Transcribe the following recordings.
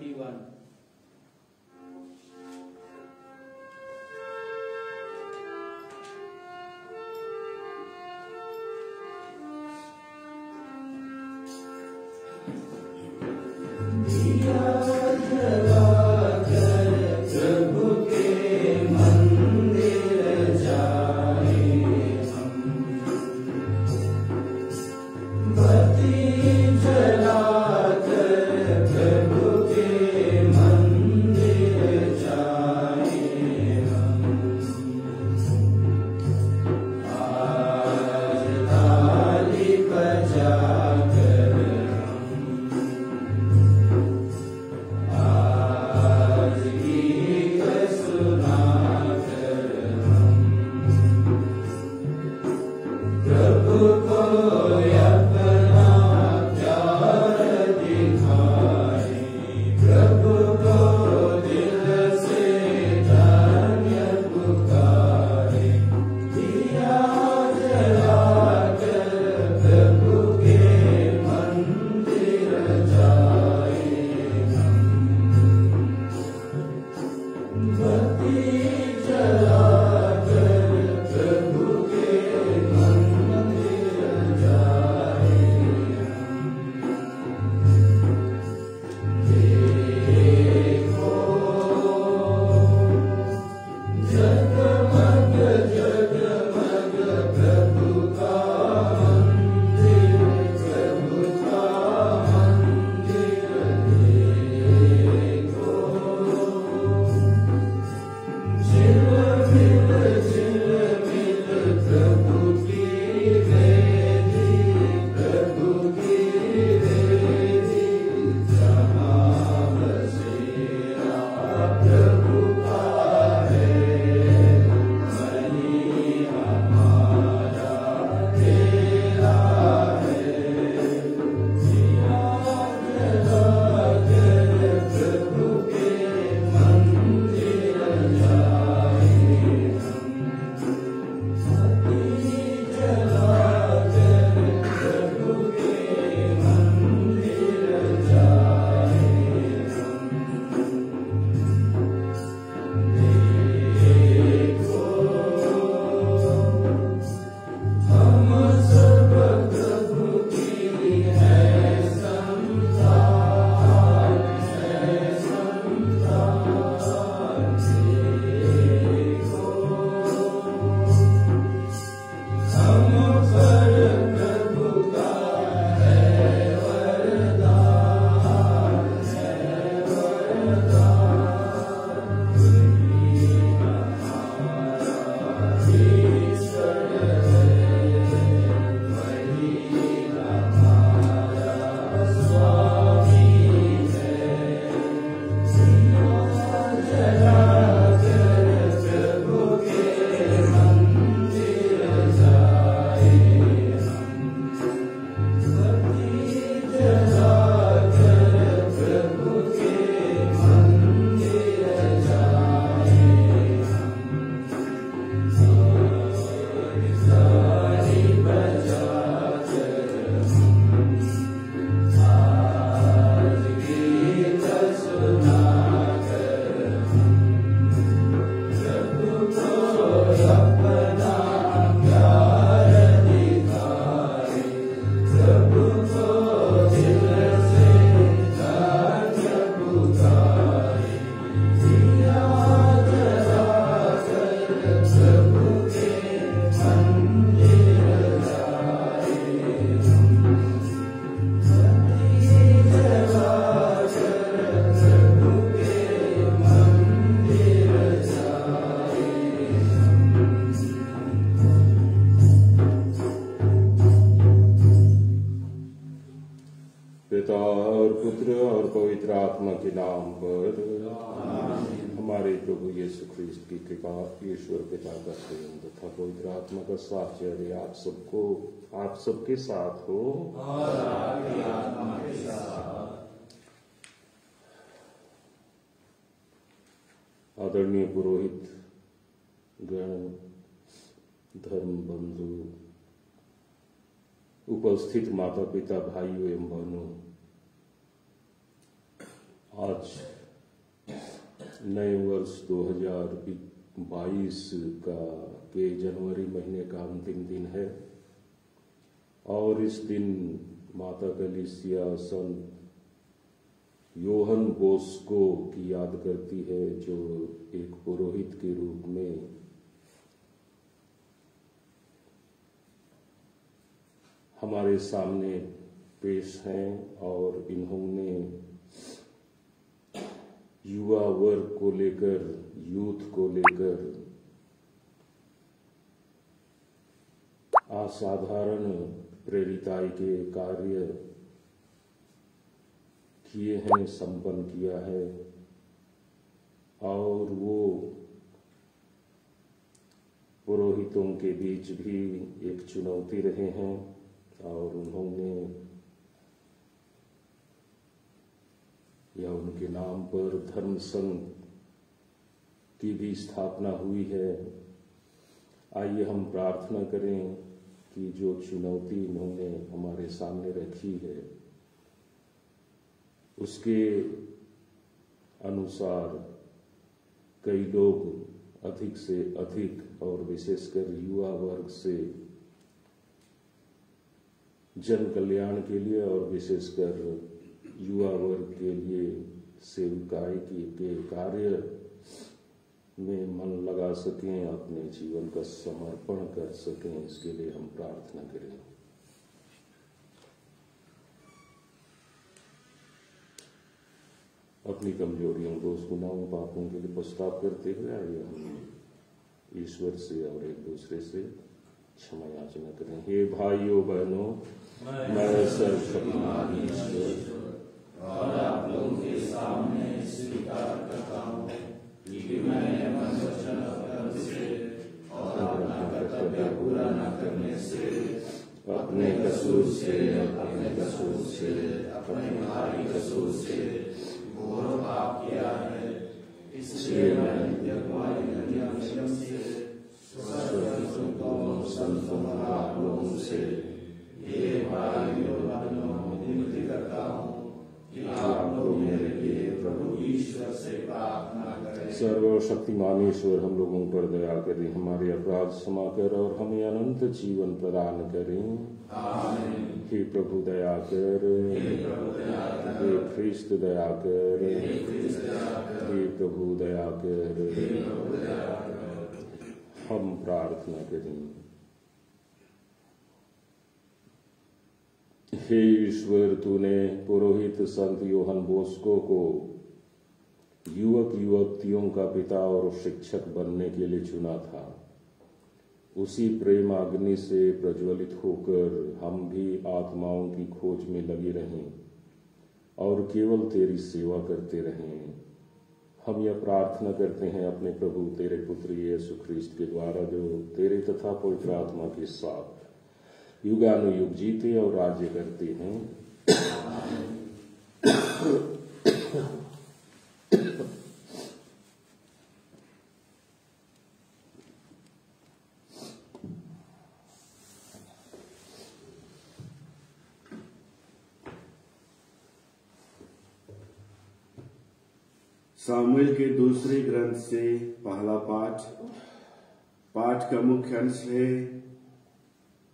31. पिता और पुत्र और पवित्र आत्मा के नाम पर हमारे प्रभु यीशु ख्रीस्त की कृपा, ईश्वर पिता का प्रेम तथा पवित्र आत्मा का साहचर्य आप सबके साथ हो और आपकी आत्मा के साथ। आदरणीय पुरोहित गण, धर्म बंधु, उपस्थित माता पिता, भाइयों एवं बहनों, आज नए वर्ष 2022 के जनवरी महीने का अंतिम दिन है और इस दिन माता कलीसिया संत योहन बोस्को की याद करती है, जो एक पुरोहित के रूप में हमारे सामने पेश हैं और इन्होंने युवा वर्ग को लेकर, यूथ को लेकर असाधारण प्रेरिताई के कार्य किए हैं, संपन्न किया है और वो पुरोहितों के बीच भी एक चुनौती रहे हैं और उन्होंने या उनके नाम पर धर्म संघ की भी स्थापना हुई है। आइए हम प्रार्थना करें कि जो चुनौती इन्होंने हमारे सामने रखी है उसके अनुसार कई लोग अधिक से अधिक और विशेषकर युवा वर्ग से जन कल्याण के लिए और विशेषकर युवा वर्ग के लिए सेवकाई के कार्य में मन लगा सकें, अपने जीवन का समर्पण कर सकें, इसके लिए हम प्रार्थना करें। अपनी कमजोरियों, दोष, गुनाहों, पापों के लिए पछतावा करते हुए आइए हम ईश्वर से और एक दूसरे से क्षमा याचना करें। हे भाइयों बहनों, मैं सर्वशक्तिमान ईश्वर और आप लोगों के सामने स्वीकार करता हूँ कि मैंने मन, वचन और कर्म से और अपना कर्तव्य पूरा न करने से, अपने कसूर से, अपने भारी कसूर से घोर पाप किया है। इसलिए मैं संतों और आप लोगों से ये भाइयों बहनों विनती करता हूँ कि आप लोग मेरे लिए प्रभु ईश्वर से प्रार्थना करें। सर्वशक्तिमान ईश्वर हम लोगों पर दया करें, हमारे अपराध क्षमा कर और हमें अनंत जीवन प्रदान करें। आमीन। हे प्रभु दया कर, हे ख्रिस्त दया कर, हे प्रभु दया कर। हम प्रार्थना करें। हे ईश्वर, तूने पुरोहित संत योहन बोस्को को युवक युवतियों का पिता और शिक्षक बनने के लिए चुना था। उसी प्रेम अग्नि से प्रज्वलित होकर हम भी आत्माओं की खोज में लगे रहें और केवल तेरी सेवा करते रहें। हम यह प्रार्थना करते हैं अपने प्रभु तेरे पुत्र यीशु ख्रीस्त के द्वारा, जो तेरे तथा पवित्र आत्मा के साथ युगानुयुग जीते और राज्य करते हैं। सामुएल के दूसरे ग्रंथ से पहला पाठ का मुख्य अंश है,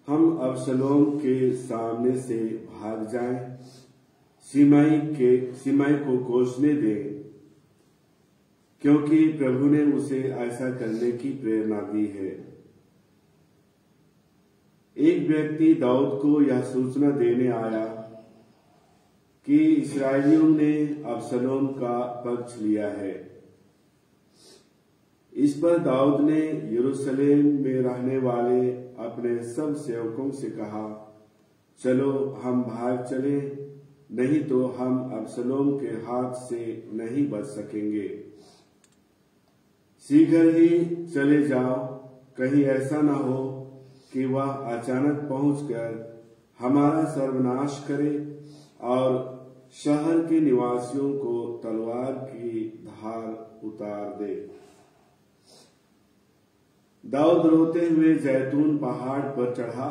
हम अबशलोम के सामने से भाग जाएं, सिमाई को कोसने दें, क्योंकि प्रभु ने उसे ऐसा करने की प्रेरणा दी है। एक व्यक्ति दाऊद को यह सूचना देने आया कि इस्राएलियों ने अबशलोम का पक्ष लिया है। इस पर दाऊद ने यरूशलेम में रहने वाले अपने सब सेवकों से कहा, चलो हम भाग चले, नहीं तो हम अबशलोम के हाथ से नहीं बच सकेंगे। शीघ्र ही चले जाओ, कहीं ऐसा न हो कि वह अचानक पहुंचकर हमारा सर्वनाश करे और शहर के निवासियों को तलवार की धार उतार दे। दाऊद रोते हुए जैतून पहाड़ पर चढ़ा।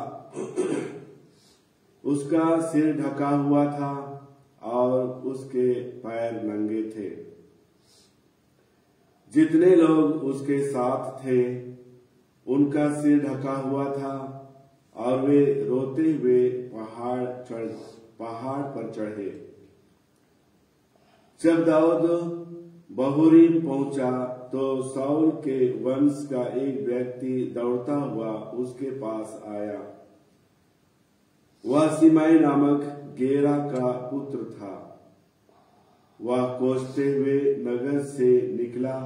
उसका सिर ढका हुआ था और उसके पैर नंगे थे। जितने लोग उसके साथ थे उनका सिर ढका हुआ था और वे रोते हुए पहाड़ पर चढ़े। जब दाऊद बहूरीम पहुंचा तो शाऊल के वंश का एक व्यक्ति दौड़ता हुआ उसके पास आया। वह सिमाई नामक गेरा का पुत्र था। वह कोसते हुए नगर से निकला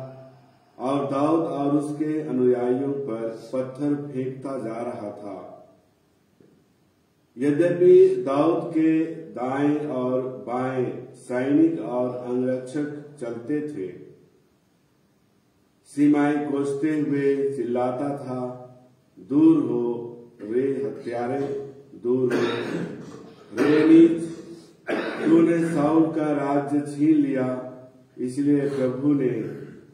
और दाऊद और उसके अनुयायियों पर पत्थर फेंकता जा रहा था। यद्यपि दाऊद के दाएं और बाएं सैनिक और अंगरक्षक चलते थे, सिमाई कोसते हुए चिल्लाता था, दूर हो रे हत्यारे, दूर हो रे नीच, तूने शाऊल का राज्य छीन लिया, इसलिए प्रभु ने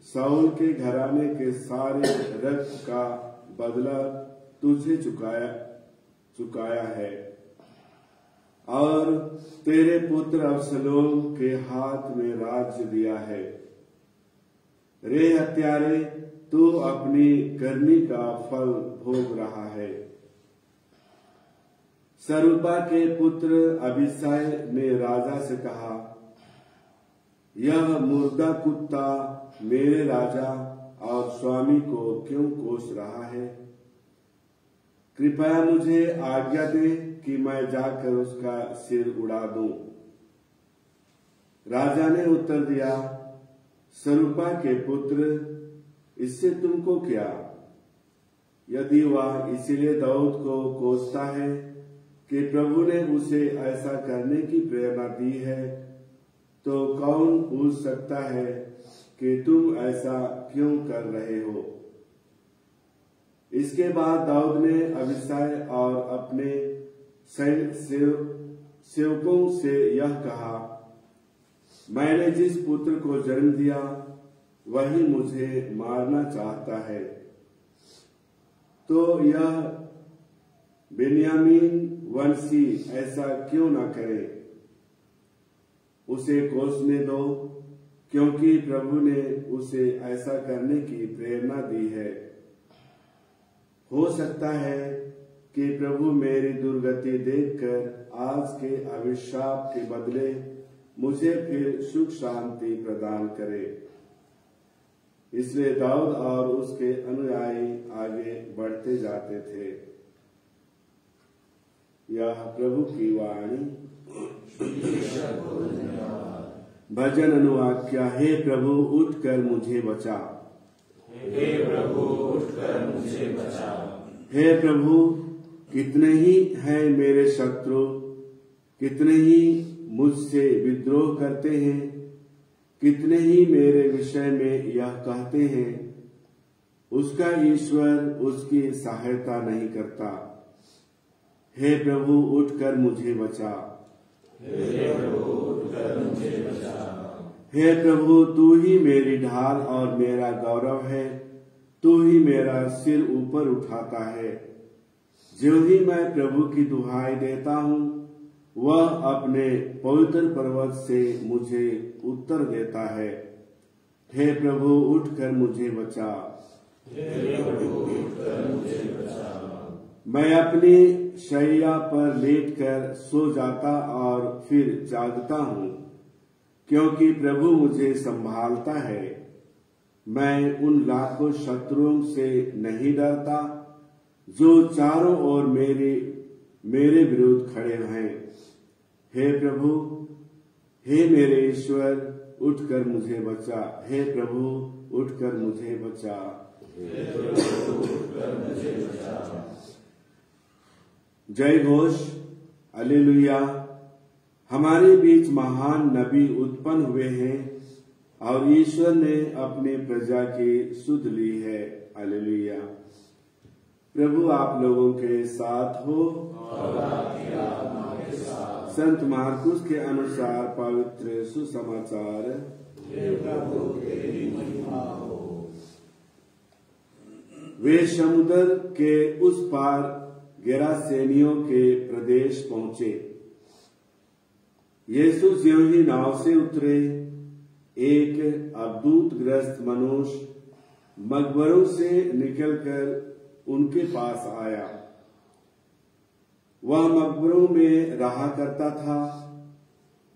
शाऊल के घराने के सारे रक्त का बदला तुझे चुकाया है और तेरे पुत्र अबसलोम के हाथ में राज्य दिया है। रे हत्यारे, तू अपनी करनी का फल भोग रहा है। सरूपा के पुत्र अबीसाय ने राजा से कहा, यह मुर्दा कुत्ता मेरे राजा और स्वामी को क्यों कोस रहा है? कृपया मुझे आज्ञा दे कि मैं जाकर उसका सिर उड़ा दूं। राजा ने उत्तर दिया, सरूपा के पुत्र, इससे तुमको क्या? यदि वह इसलिए दाऊद को कोसता है कि प्रभु ने उसे ऐसा करने की प्रेरणा दी है, तो कौन पूछ सकता है कि तुम ऐसा क्यों कर रहे हो? इसके बाद दाऊद ने अबीसाय और अपने सेवकों से यह कहा, मैंने जिस पुत्र को जन्म दिया वही मुझे मारना चाहता है, तो यह बेन्यामीन वंशी ऐसा क्यों न करे? उसे कोसने दो, क्योंकि प्रभु ने उसे ऐसा करने की प्रेरणा दी है। हो सकता है कि प्रभु मेरी दुर्गति देखकर आज के अभिशाप के बदले मुझे फिर सुख शांति प्रदान करे। इसलिए दाऊद और उसके अनुयायी आगे बढ़ते जाते थे। यह प्रभु की वाणी। भजन अनुवाक्या, हे प्रभु उठकर मुझे बचा। हे प्रभु उठकर मुझे बचा। हे प्रभु, कितने ही हैं मेरे शत्रु, कितने ही मुझसे विद्रोह करते हैं, कितने ही मेरे विषय में यह कहते हैं, उसका ईश्वर उसकी सहायता नहीं करता। हे प्रभु उठकर मुझे बचा। हे प्रभु उठकर मुझे बचा। हे प्रभु, तू ही मेरी ढाल और मेरा गौरव है, तू ही मेरा सिर ऊपर उठाता है। जो ही मैं प्रभु की दुहाई देता हूँ, वह अपने पवित्र पर्वत से मुझे उत्तर देता है। हे प्रभु उठकर मुझे बचा। हे प्रभु उठकर मुझे बचा। मैं अपनी शैया पर लेटकर सो जाता और फिर जागता हूँ, क्योंकि प्रभु मुझे संभालता है। मैं उन लाखों शत्रुओं से नहीं डरता जो चारों ओर मेरे विरुद्ध खड़े हैं। हे प्रभु, हे मेरे ईश्वर, उठकर मुझे बचा। हे प्रभु उठकर मुझे बचा। हे प्रभु उठकर मुझे बचा। जय घोष, हालेलुया। हमारे बीच महान नबी उत्पन्न हुए हैं और ईश्वर ने अपनी प्रजा की सुध ली है। हालेलुया। प्रभु आप लोगों के साथ हो और आपकी आत्मा के साथ। संत मार्कुस के अनुसार पवित्र सुसमाचार। हे प्रभु तेरी महिमा हो। वे समुद्र के उस पार गेरासेनियों के प्रदेश पहुंचे। यीशु ज्यों ही नाव से उतरे, एक अवधूतग्रस्त मनुष्य मकबरों से निकलकर उनके पास आया। वह मकबरों में रहा करता था।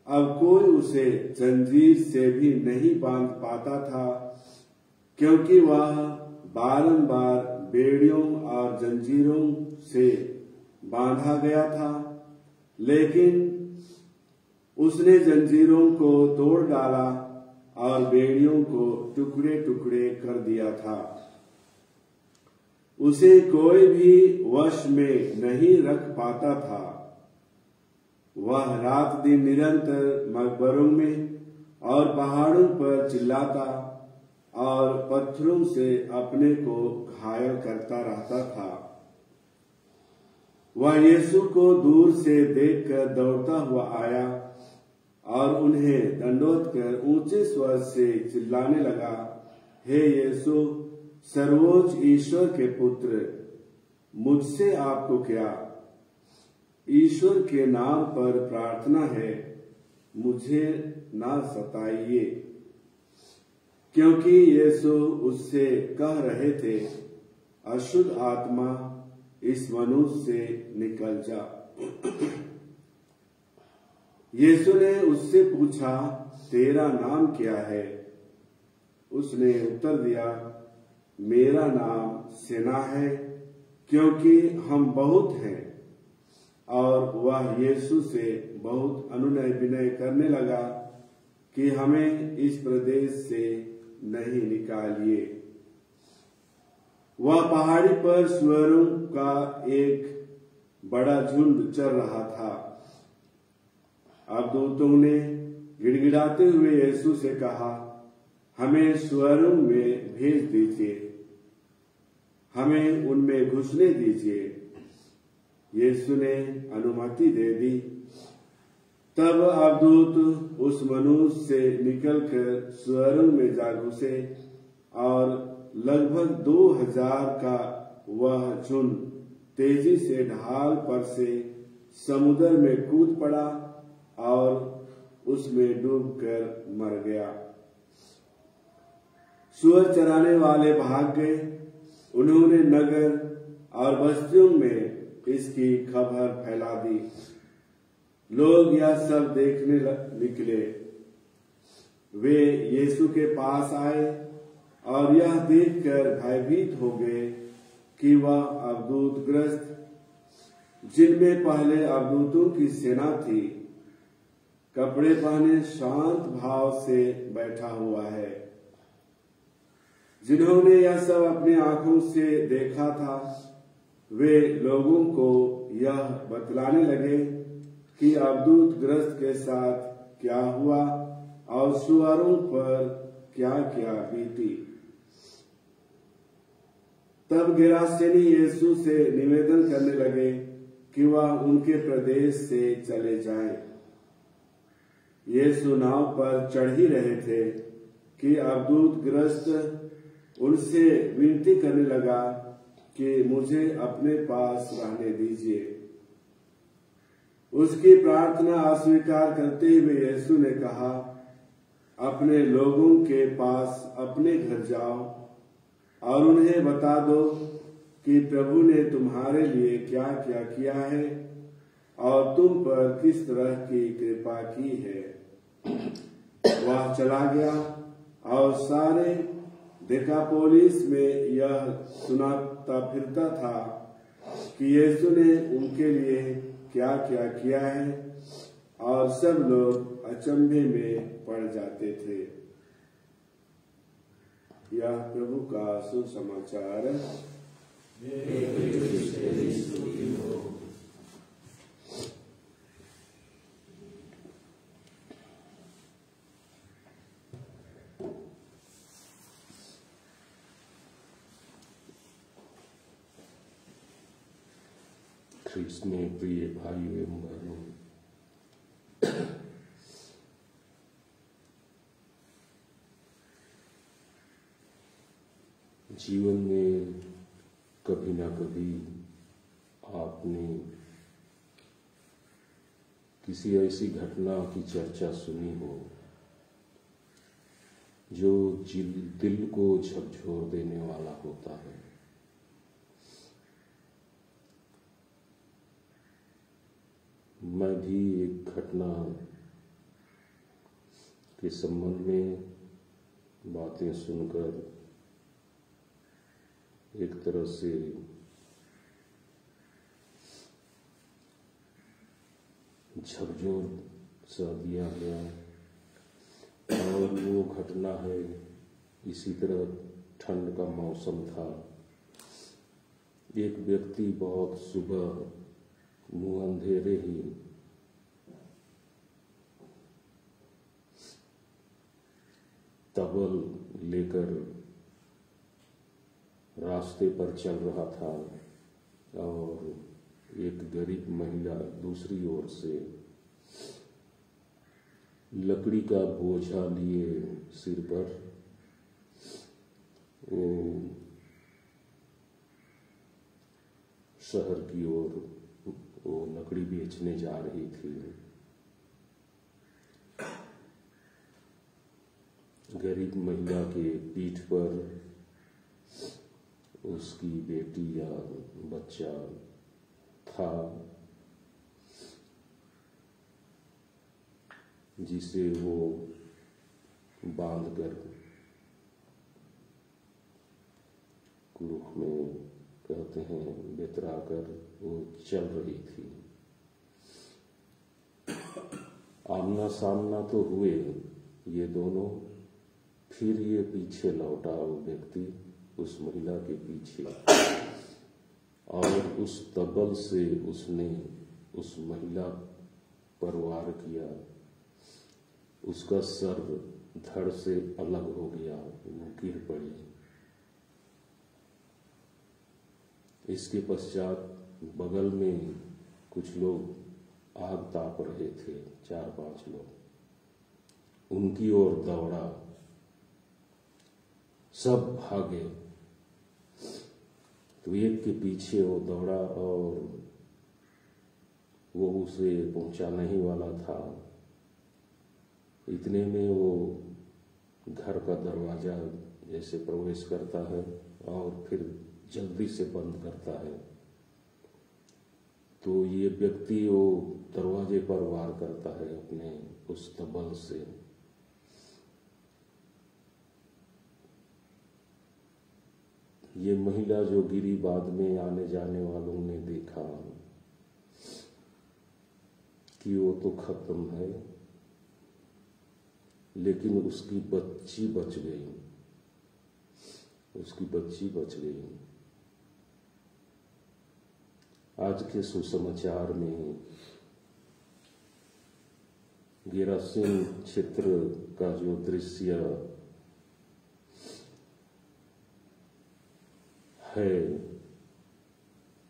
अब कोई उसे जंजीर से भी नहीं बांध पाता था, क्योंकि वह बारंबार बेड़ियों और जंजीरों से बांधा गया था। लेकिन उसने जंजीरों को तोड़ डाला और बेड़ियों को टुकड़े टुकड़े कर दिया था। उसे कोई भी वश में नहीं रख पाता था। वह रात दिन निरंतर मकबरों में और पहाड़ों पर चिल्लाता और पत्थरों से अपने को घायल करता रहता था। वह यीशु को दूर से देखकर दौड़ता हुआ आया और उन्हें दंडवत कर ऊंचे स्वर से चिल्लाने लगा, हे यीशु, सर्वोच्च ईश्वर के पुत्र, मुझसे आपको क्या? ईश्वर के नाम पर प्रार्थना है, मुझे ना सताइए। क्योंकि यीशु उससे कह रहे थे, अशुद्ध आत्मा इस मनुष्य से निकल जा। यीशु ने उससे पूछा, तेरा नाम क्या है? उसने उत्तर दिया, मेरा नाम सेना है, क्योंकि हम बहुत हैं। और वह यीशु से बहुत अनुनय विनय करने लगा कि हमें इस प्रदेश से नहीं निकालिए। वह पहाड़ी पर सुअरों का एक बड़ा झुंड चल रहा था। अवधूतों ने गिड़गिड़ाते हुए यीशु से कहा, हमें सुअरों में भेज दीजिए, हमें उनमें घुसने दीजिए। यीशु ने अनुमति दे दी। तब अवधूत उस मनुष्य से निकलकर सुअरों में जा घुसे और लगभग 2000 का वह झुंड तेजी से ढाल पर से समुद्र में कूद पड़ा और उसमें डूबकर मर गया। सुअर चराने वाले भाग गए। उन्होंने नगर और बस्तियों में इसकी खबर फैला दी। लोग यह सब देखने निकले। वे यीशु के पास आए और यह देखकर भयभीत हो गए कि वह अवधूतग्रस्त, जिनमें पहले अवधूतों की सेना थी, कपड़े पहने शांत भाव से बैठा हुआ है। जिन्होंने यह सब अपनी आंखों से देखा था, वे लोगों को यह बतलाने लगे कि अवधूतग्रस्त के साथ क्या हुआ और सुअरों पर क्या क्या बीती। तब गेरासेनी यीशु से निवेदन करने लगे कि वह उनके प्रदेश से चले जाएं। यीशु नाव पर चढ़ ही रहे थे कि अवधूतग्रस्त उनसे विनती करने लगा कि मुझे अपने पास रहने दीजिए। उसकी प्रार्थना अस्वीकार करते हुए यीशु ने कहा, अपने लोगों के पास अपने घर जाओ और उन्हें बता दो कि प्रभु ने तुम्हारे लिए क्या क्या किया है और तुम पर किस तरह की कृपा की है। वह चला गया और सारे देकापोलिस में यह सुनाता फिरता था कि यीशु ने उनके लिए क्या क्या किया है, और सब लोग अचंभे में पड़ जाते थे। यह प्रभु का सुसमाचार। ख्रीस्त में प्रिय भाइयों एवं बहनों, जीवन में कभी ना कभी आपने किसी ऐसी घटना की चर्चा सुनी हो जो दिल को झकझोर देने वाला होता है। मैं भी एक घटना के संबंध में बातें सुनकर एक तरह से झकझोर सा दिया गया, और वो घटना है, इसी तरह ठंड का मौसम था। एक व्यक्ति बहुत सुबह मुंह अंधेरे ही तबल लेकर रास्ते पर चल रहा था, और एक गरीब महिला दूसरी ओर से लकड़ी का बोझा लिए सिर पर वो शहर की ओर वो लकड़ी बेचने जा रही थी। गरीब महिला के पीठ पर उसकी बेटी या बच्चा था, जिसे वो बांधकर कुरूख में कहते हैं बेतरा कर वो चल रही थी। आमना सामना तो हुए ये दोनों, फिर ये पीछे लौटा वो व्यक्ति उस महिला के पीछे, और उस तबल से उसने उस महिला पर वार किया। उसका सर धड़ से अलग हो गया, वो गिर पड़ी। इसके पश्चात बगल में कुछ लोग आग ताप रहे थे, 4-5 लोग उनकी ओर दौड़ा, सब भागे। तो एक के पीछे वो दौड़ा और वो उसे पहुंचाने ही वाला था। इतने में वो घर का दरवाजा जैसे प्रवेश करता है और फिर जल्दी से बंद करता है, तो ये व्यक्ति वो दरवाजे पर वार करता है अपने उस तबल से। ये महिला जो गिरी, बाद में आने जाने वालों ने देखा कि वो तो खत्म है, लेकिन उसकी बच्ची बच गई, उसकी बच्ची बच गई। आज के सुसमाचार में गेरासिन क्षेत्र का जो दृश्य है,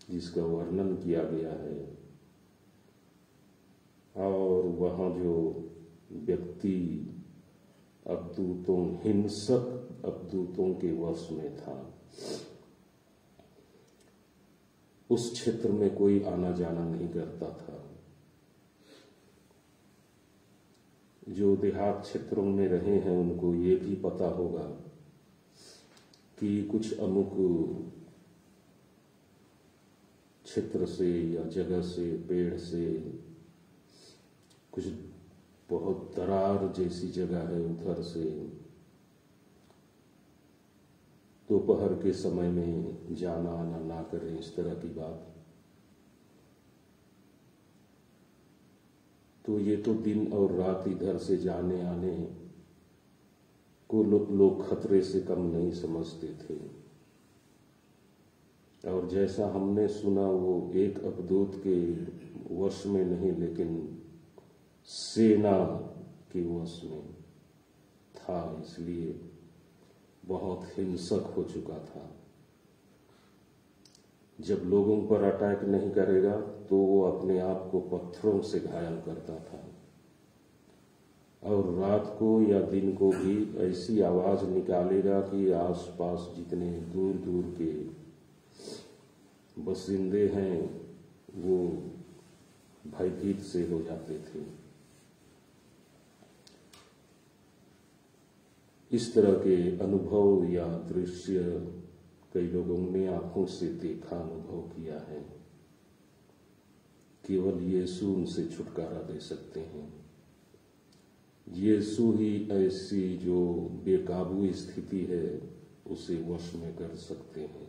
जिसका वर्णन किया गया है, और वहाँ जो व्यक्ति अवधूतों, हिंसक अवधूतों के वश में था, उस क्षेत्र में कोई आना जाना नहीं करता था। जो देहात क्षेत्रों में रहे हैं उनको ये भी पता होगा कि कुछ अमुक क्षेत्र से या जगह से, पेड़ से, कुछ बहुत दरार जैसी जगह है, उधर से दोपहर के समय में जाना आना ना करें, इस तरह की बात। तो ये तो दिन और रात इधर से जाने आने को लोग खतरे से कम नहीं समझते थे। और जैसा हमने सुना, वो एक अवधूत के वश में नहीं, लेकिन सेना के वश में था, इसलिए बहुत हिंसक हो चुका था। जब लोगों पर अटैक नहीं करेगा तो वो अपने आप को पत्थरों से घायल करता था, और रात को या दिन को भी ऐसी आवाज निकालेगा कि आसपास जितने दूर दूर के बसिंदे हैं वो भयभीत से हो जाते थे। इस तरह के अनुभव या दृश्य कई लोगों ने आंखों से देखा, अनुभव किया है। केवल यीशु उनसे छुटकारा दे सकते हैं। यीशु ही ऐसी जो बेकाबू स्थिति है उसे वश में कर सकते हैं।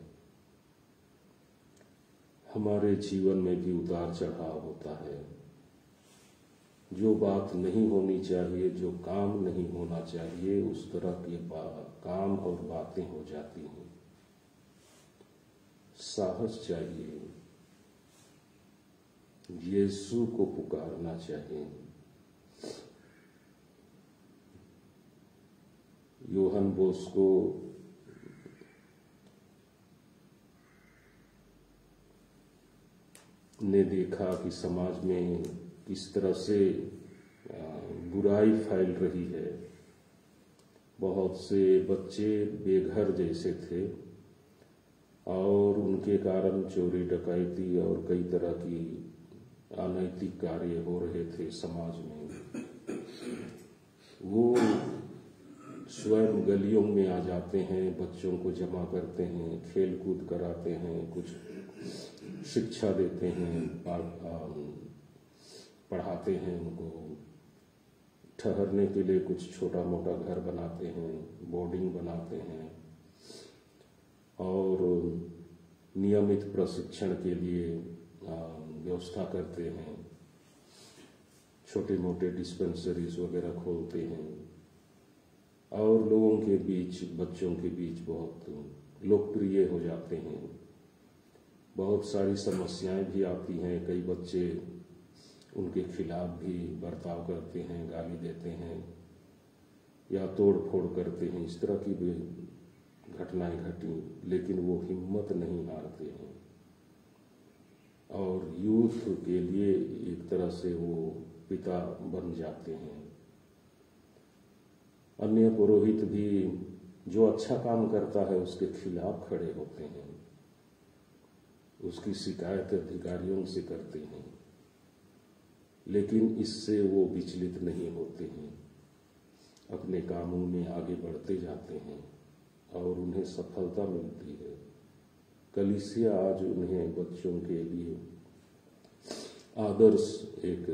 हमारे जीवन में भी उतार चढ़ाव होता है। जो बात नहीं होनी चाहिए, जो काम नहीं होना चाहिए, उस तरह के काम और बातें हो जाती हैं। साहस चाहिए, यीशु को पुकारना चाहिए। योहन बोस्को ने देखा कि समाज में किस तरह से बुराई फैल रही है। बहुत से बच्चे बेघर जैसे थे और उनके कारण चोरी डकैती और कई तरह की अनैतिक कार्य हो रहे थे समाज में। वो स्वयं गलियों में आ जाते हैं, बच्चों को जमा करते हैं, खेल कूद कराते हैं, कुछ शिक्षा देते हैं, पढ़ाते हैं, उनको ठहरने के लिए कुछ छोटा मोटा घर बनाते हैं, बोर्डिंग बनाते हैं और नियमित प्रशिक्षण के लिए व्यवस्था करते हैं। छोटे मोटे डिस्पेंसरीज वगैरह खोलते हैं और लोगों के बीच, बच्चों के बीच बहुत लोकप्रिय हो जाते हैं। बहुत सारी समस्याएं भी आती हैं। कई बच्चे उनके खिलाफ भी बर्ताव करते हैं, गाली देते हैं या तोड़ फोड़ करते हैं। इस तरह की भी घटनाएं घटी, लेकिन वो हिम्मत नहीं हारते हैं और यूथ के लिए एक तरह से वो पिता बन जाते हैं। अन्य पुरोहित भी जो अच्छा काम करता है उसके खिलाफ खड़े होते हैं, उसकी शिकायत अधिकारियों से करते हैं, लेकिन इससे वो विचलित नहीं होते हैं, अपने कामों में आगे बढ़ते जाते हैं और उन्हें सफलता मिलती है। कलीसिया आज उन्हें बच्चों के लिए आदर्श एक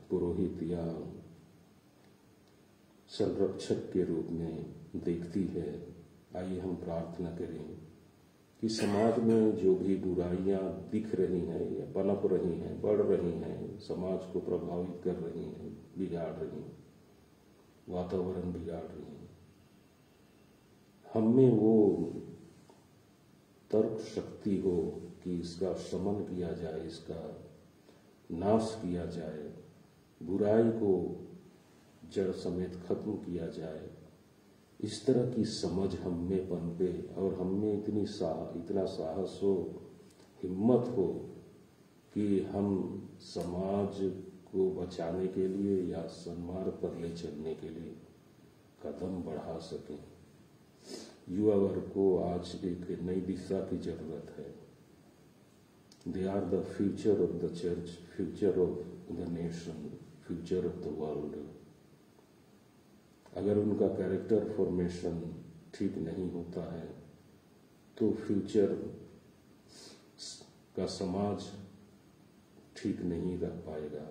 पुरोहित या संरक्षक के रूप में देखती है। आइए हम प्रार्थना करें कि समाज में जो भी बुराइयां दिख रही हैं या पनप रही हैं, बढ़ रही हैं, समाज को प्रभावित कर रही हैं, बिगाड़ रही हैं, वातावरण बिगाड़ रही हैं, हमें वो तर्क शक्ति हो कि इसका शमन किया जाए, इसका नाश किया जाए, बुराई को जड़ समेत खत्म किया जाए। इस तरह की समझ हम में पनपे और हम में इतना साहस हो, हिम्मत हो कि हम समाज को बचाने के लिए या सन्मार्ग पर ले चलने के लिए कदम बढ़ा सकें। युवा वर्ग को आज एक नई दिशा की जरूरत है। They are the future of the church, future of the nation, future of the world. अगर उनका कैरेक्टर फॉर्मेशन ठीक नहीं होता है तो फ्यूचर का समाज ठीक नहीं रह पाएगा।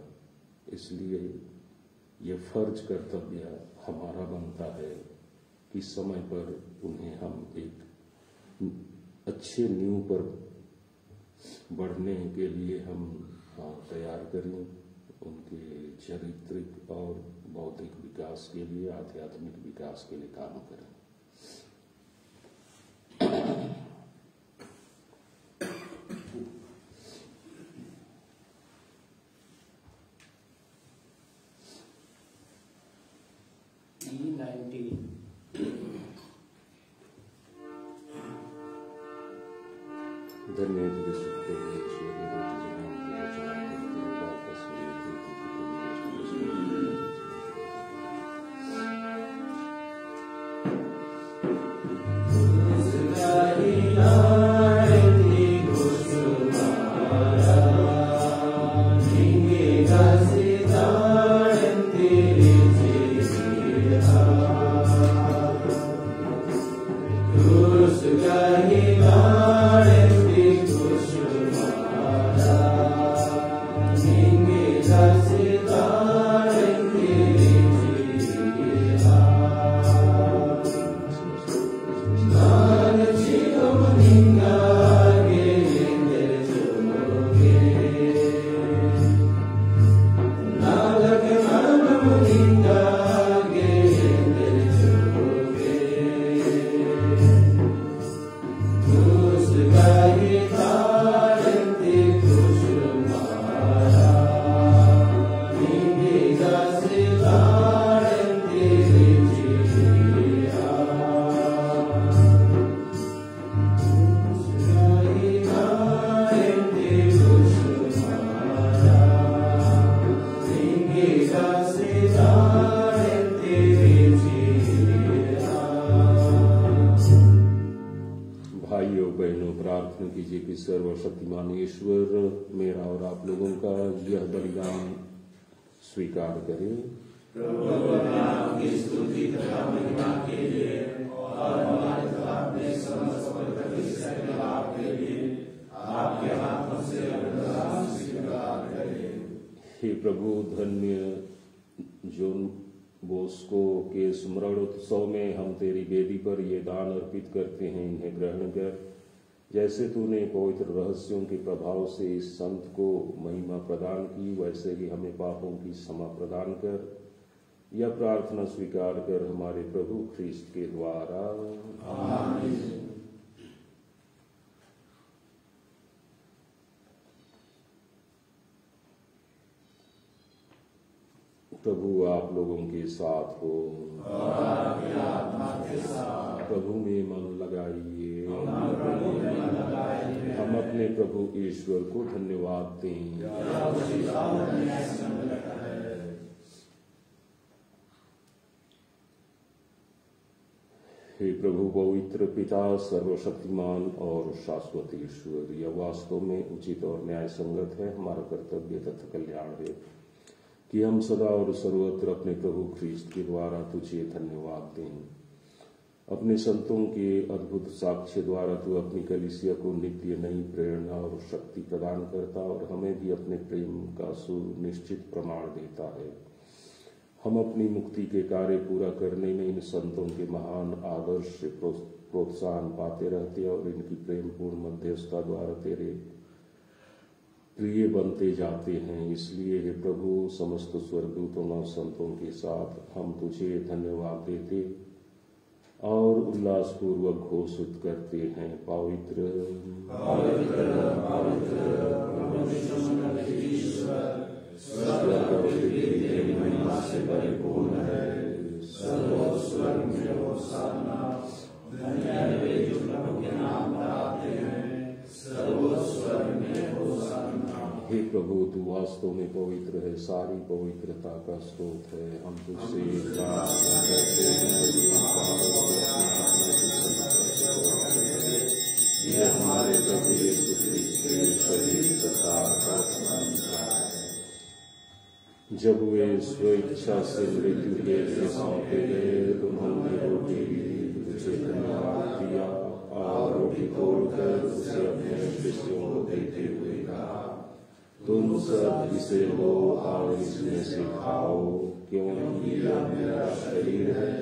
इसलिए ये फर्ज कर्तव्य हमारा बनता है कि समय पर उन्हें हम एक अच्छे नींव पर बढ़ने के लिए हम तैयार करें, उनके चारित्रिक और बौद्धिक विकास के लिए, आध्यात्मिक विकास के लिए काम करें। धन्य बहनों, प्रार्थना कीजिए कि सर्वशक्तिमान ईश्वर मेरा और आप लोगों का यह बलिदान स्वीकार करें। आपकी स्तुति तथा महिमा के लिए और हमारे अपने समस्त पवित्र सत्य लाभ के लिए आपके हाथों से बलिदान स्वीकार करें। हे प्रभु, धन्य जॉन बोस्को के स्मरण उत्सव में हम तेरी वेदी पर ये दान अर्पित करते हैं। इन्हें ग्रहण कर, जैसे तूने पवित्र रहस्यों के प्रभाव से इस संत को महिमा प्रदान की, वैसे ही हमें पापों की क्षमा प्रदान कर। यह प्रार्थना स्वीकार कर हमारे प्रभु ख्रीस्त के द्वारा। आमीन। प्रभु आप लोगों के साथ हो और आपकी आत्मा के साथ। प्रभु में मन लगाइए। हम अपने प्रभु ईश्वर को धन्यवाद दें। हे प्रभु, पवित्र पिता, सर्वशक्तिमान और शाश्वत ईश्वर, यह वास्तव में उचित और न्याय संगत है, हमारा कर्तव्य तथा कल्याण है कि हम सदा और सर्वत्र अपने प्रभु ख्रीस्त के द्वारा तुझे धन्यवाद दें। अपने संतों के अद्भुत साक्ष्य द्वारा तू अपनी कलीसिया को नित्य नई प्रेरणा और शक्ति प्रदान करता और हमें भी अपने प्रेम का सुनिश्चित प्रमाण देता है। हम अपनी मुक्ति के कार्य पूरा करने में इन संतों के महान आदर्श से प्रोत्साहन पाते रहते और इनकी प्रेमपूर्ण मध्यस्थता द्वारा तेरे प्रिय बनते जाते हैं। इसलिए हे प्रभु, समस्त स्वर्गदूतों और संतों के साथ हम तुझे धन्यवाद देते और उल्लासपूर्वक घोषित करते हैं, पवित्र पवित्र पवित्र स्वर्ग और पृथ्वी तेरी महिमा से परिपूर्ण है। सर्वोच्च स्वर्ग में होशाना, धन्य है वे जो प्रभु के नाम पर आते हैं। सर्वोच्च स्वर्ग में होशाना। हे प्रभु, तू वास्तव में पवित्र है, सारी पवित्रता का स्रोत है। हम तुझसे प्रार्थना करते हैं ये हमारे प्रभु यीशु ख्रीस्त के शरीर तथा जब वे स्वेच्छा से मृत्यु के लिए सौंपे गए, उन्होंने रोटी ली, तुझे धन्यवाद दिया और रोटी तोड़कर उसे अपने शिष्यों को देते हुए कहा, तुम सब इसे लो और इसमें से खाओ, क्योंकि यह मेरा शरीर है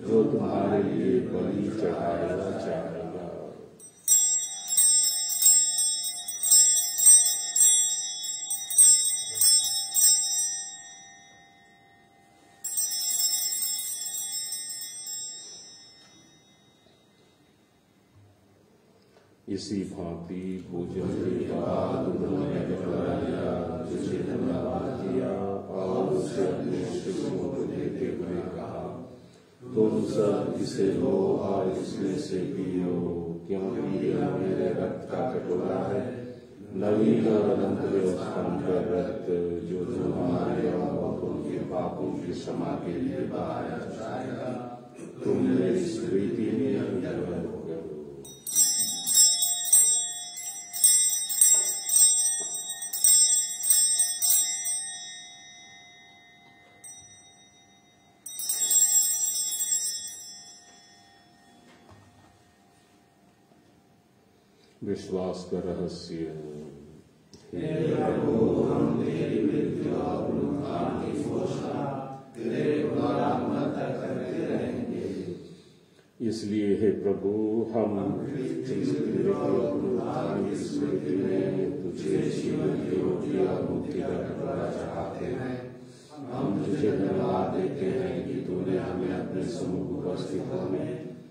जो तुम्हारे लिए बलि चढ़ाया जाएगा। इसी भांति भोजन के बाद उन्होंने लिया, तुझे धन्यवाद दिया और उसे अपने शिष्यों को देते हुए कहा, तुम सब इसे लो और इसमें से पियो, क्योंकि यह मेरे रक्त का कटोरा है, नवीन और अनंत व्यवस्था का रक्त, जो तुम्हारे और उनके पापों की क्षमा के लिए बहाया जाएगा। तुम मेरी स्मृति में करो। विश्वास का रहस्य। हे प्रभु, हम तेरी मृत्यु और पुनरुत्थान की घोषणा तेरे पुनरागमन तक करते रहेंगे। इसलिए हे प्रभु, हम ख्रीस्त की मृत्यु और पुनरुत्थान की स्मृति में तुझे जीवन की रोटी और मुक्ति का कटोरा चढ़ाते हैं। हम तुझे धन्यवाद देते हैं कि तूने हमें अपने सम्मुख उपस्थित होने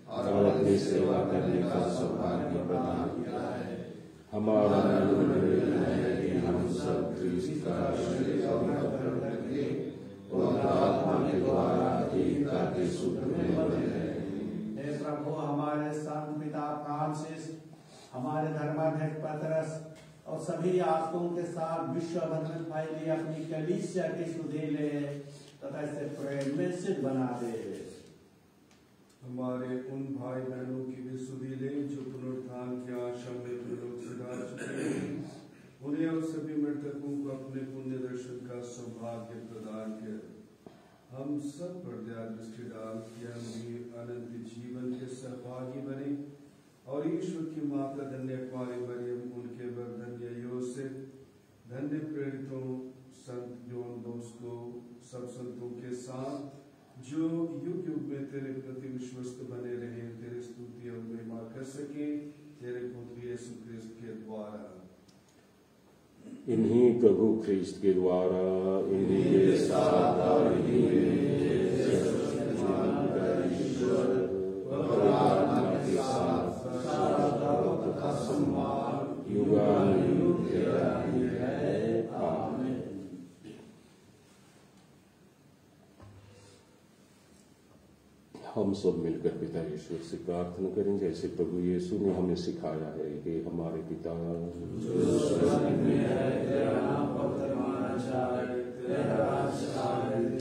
और अपनी सेवा करने का सौभाग्य प्रदान किया है। हमारा निवेदन है कि हम सब ख्रीस्त का शरीर और करेंगे और आत्मा के द्वारा एकता के सूत्र में बंधे रहेंगे। हे प्रभु, हमारे संत पिता फ्रांसिस, हमारे धर्माध्यक्ष पतरस और सभी आस्तिकों के साथ विश्व भर में फैली अपनी कलीसिया की सुधि ले तथा इसे प्रेम में सिद्ध बना दे। हमारे उन भाई बहनों की भी सुधि ले जो पुनरुत्थान की आशा में प्रलोक सिधा चुके हैं। उन्हें और सभी मृतकों को अपने पुण्य दर्शन का सौभाग्य प्रदान कर हम सब पर दया दृष्टि डाल कि हम भी अनंत जीवन के सहभागी बने और ईश्वर की माता धन्य कुमारी मरियम, उनके वर धन्य योसेफ, धन्य प्रेरितों, संत जॉन बोस्को, सब संतों के साथ जो युग युग में तेरे प्रति विश्वस्त बने रहे, तेरे स्तुति और महिमा कर सके तेरे पुत्र यीशु ख्रिस्त के द्वारा। इन्हीं प्रभु ख्रिस्त के द्वारा इन्हीं के साथ और इन्हीं हम सब मिलकर पिता ईश्वर से प्रार्थना करें जैसे प्रभु यीशु ने हमें सिखाया है कि हमारे पिता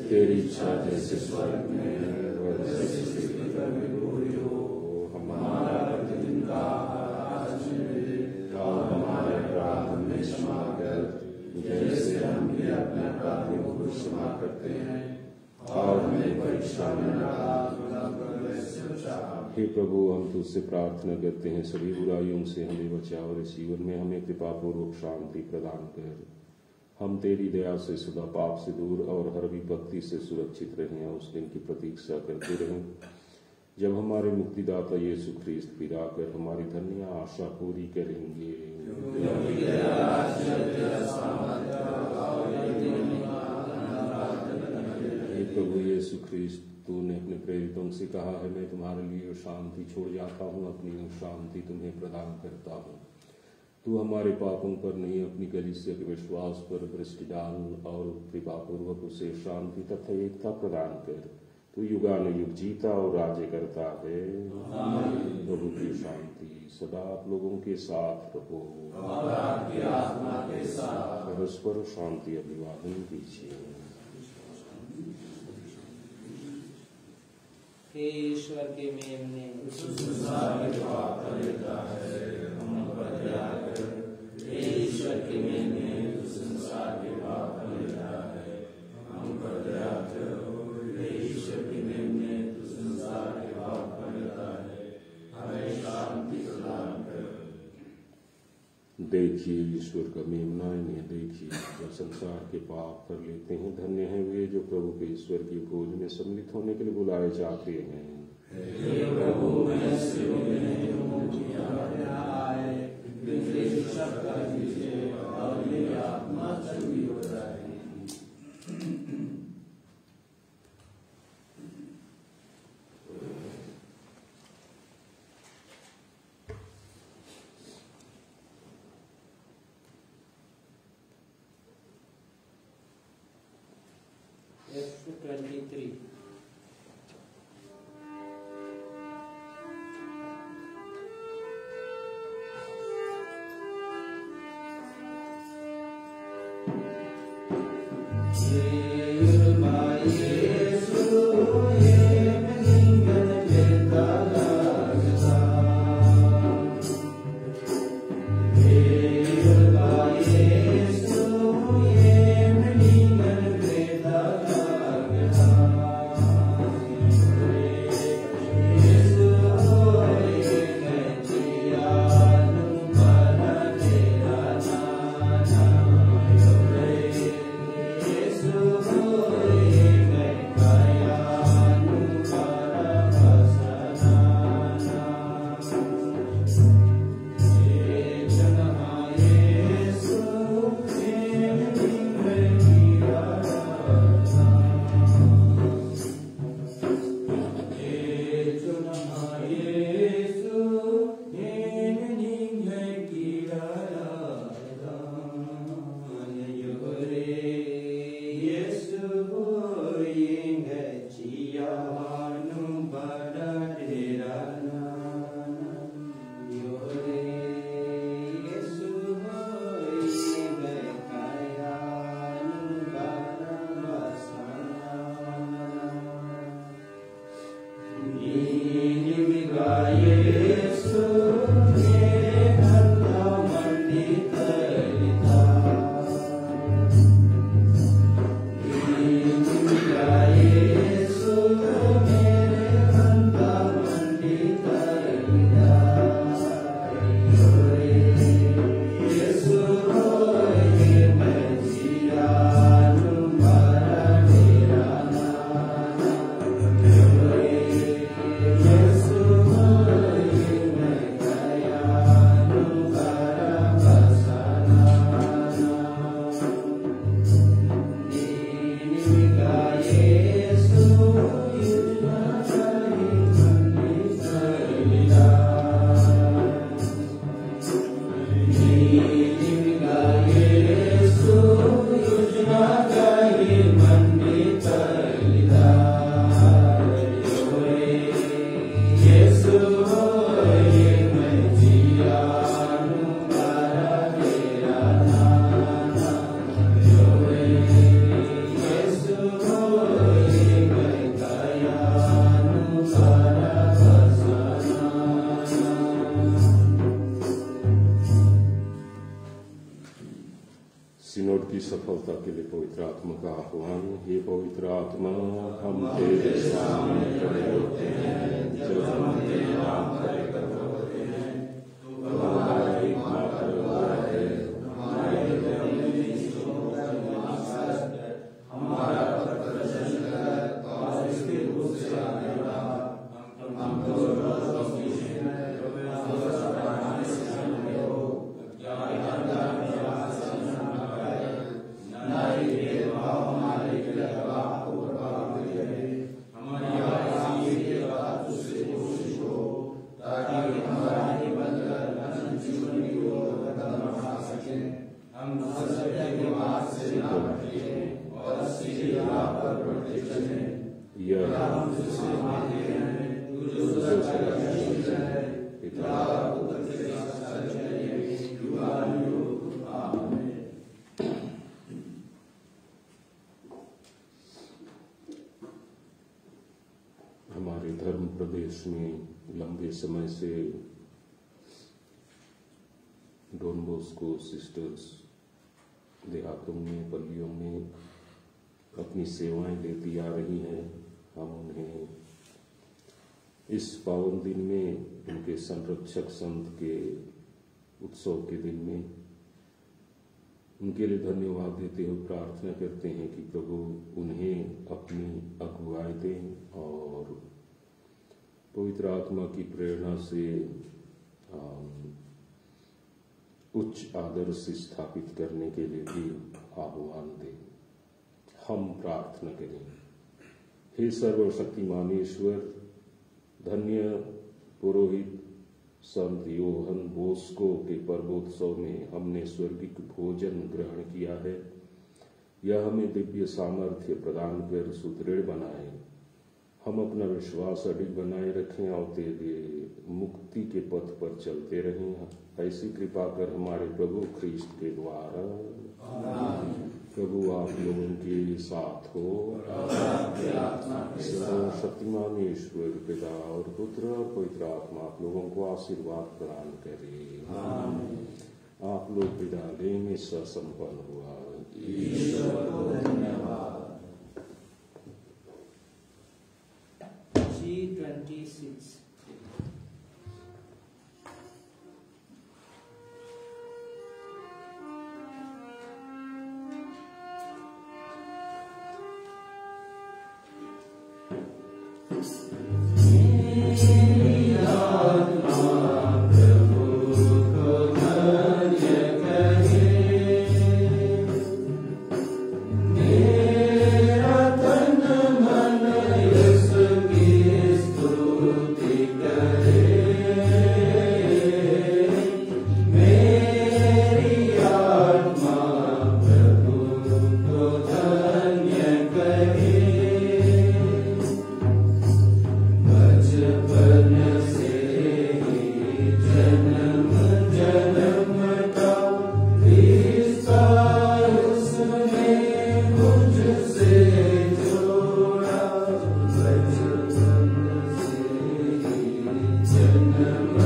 तेरी इच्छा जैसे स्वर्ग में वैसे पृथ्वी पूरी हो। हमारा प्रतिदिन का आहार आज हमें दे और हमारे अपराध हमें क्षमा कर जैसे हम भी अपने अपराधियों को क्षमा करते हैं और हमें परीक्षा में न डाल हे प्रभु, हम तुझसे प्रार्थना करते हैं सभी बुराइयों से हमें बचा और इस जीवन में हमें कृपा पूर्वक शांति प्रदान कर। हम तेरी दया से सदा पाप से दूर और हर विपत्ति से सुरक्षित रहें और उस दिन की प्रतीक्षा करते रहें जब हमारे मुक्तिदाता यीशु ख्रिस्त फिर आकर हमारी धन्य आशा पूरी करेंगे। हे प्रभु यीशु ख्रिस्त, तूने अपने प्रेरितों से कहा है मैं तुम्हारे लिए शांति छोड़ जाता हूँ, अपनी शांति तुम्हें प्रदान करता हूँ। तू हमारे पापों पर नहीं अपनी कलीसिया के विश्वास पर दृष्टि डाल और कृपा पूर्वक उसे शांति तथा एकता प्रदान कर। तू युगानुयुग जीता और राज्य करता है। प्रभु की शांति सदा आप लोगों के साथ रहो। परस्पर शांति अभिवादन कीजिए। हे ईश्वर के मेमने, ईश्वर के मेमने संसार के पाप लेता है, हम पर दया करो। ईश्वर के मेमने संसार के पाप लेता है, हमें शांति प्रदान करो। देखिए ईश्वर का मेमना, इन्हें देखिए जो संसार के पाप कर लेते हैं। धन्य है वे जो प्रभु के ईश्वर की भोज में सम्मिलित होने के लिए बुलाए जाते हैं। हे प्रभु, मैं सेवक हूँ कि यहाँ आए, मेरी शिक्षा कर दीजिए और मेरी आत्मा चंगी हो जाए। F23 Jesus. सिनोड की सफलता के लिए पवित्र आत्मा का आह्वान। हे पवित्र आत्मा, हम तेरे सामने खड़े होते हैं जब हम तेरे नाम का एकत्र होते हैं। तू हमारा एकमात्र द्वार है, हमारे हृदय में हमारा प्रदर्शन कर और इसके रूप से आने वाला हम तो हमारे धर्म प्रदेश में लंबे समय से डॉन बॉस्को सिस्टर्स देहातों में, पल्लियों में अपनी सेवाएं देती आ रही हैं। हम उन्हें इस पावन दिन में, उनके संरक्षक संत के उत्सव के दिन में, उनके लिए धन्यवाद देते हुए प्रार्थना करते हैं कि प्रभु उन्हें अपनी अगुवाई दें और पवित्र आत्मा की प्रेरणा से उच्च आदर्श स्थापित करने के लिए भी आह्वान दें। हम प्रार्थना करें। हे सर्वशक्तिमान ईश्वर, धन्य पुरोहित संत योहन बोस्को के पर्वोत्सव में हमने स्वर्गिक भोजन ग्रहण किया है। यह हमें दिव्य सामर्थ्य प्रदान कर सुदृढ़ बनाए। हम अपना विश्वास अडिग बनाए रखें और तेरे मुक्ति के पथ पर चलते रहें। ऐसी कृपा कर हमारे प्रभु ख्रीष्ट के द्वारा। प्रभु आप लोगों के साथ हो। सर्वशक्तिमान ईश्वर पिता और पुत्र और पवित्र आत्मा आप लोगों को आशीर्वाद प्रदान करे। आप लोग विद्यालय में ससंपन्न हुआ। ईश्वर को धन्यवाद। G26 स्तुति जन्म